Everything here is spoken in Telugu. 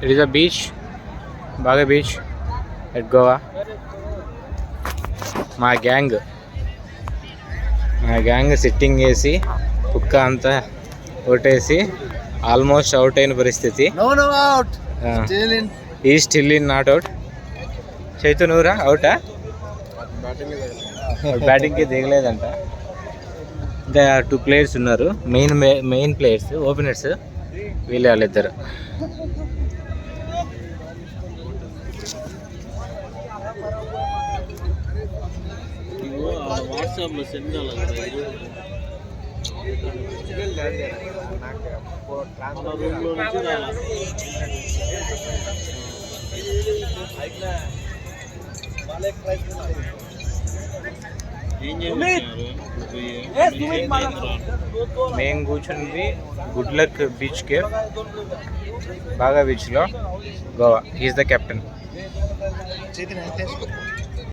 ఇట్ ఈస్ అ బీచ్, బాగా బీచ్ ఎట్ గోవా. మా గ్యాంగ్ సిట్టింగ్ వేసి కుక్క అంతా కొట్టేసి ఆల్మోస్ట్ అవుట్ అయిన పరిస్థితి. ఈ still in not out. Chaitu నువ్వురా అవుటా? బ్యాటింగ్కి దిగలేదంట. ఇంకా 2 ప్లేయర్స్ ఉన్నారు, మెయిన్ ప్లేయర్స్, ఓపెనర్స్ వీళ్ళే వాళ్ళిద్దరు. వాట్సాప్లో సెండ్ మేము కూర్చున్నది గుడ్ లక్ బీచ్ కేఫ్, బాగా బీచ్లో, గోవా. He's the captain.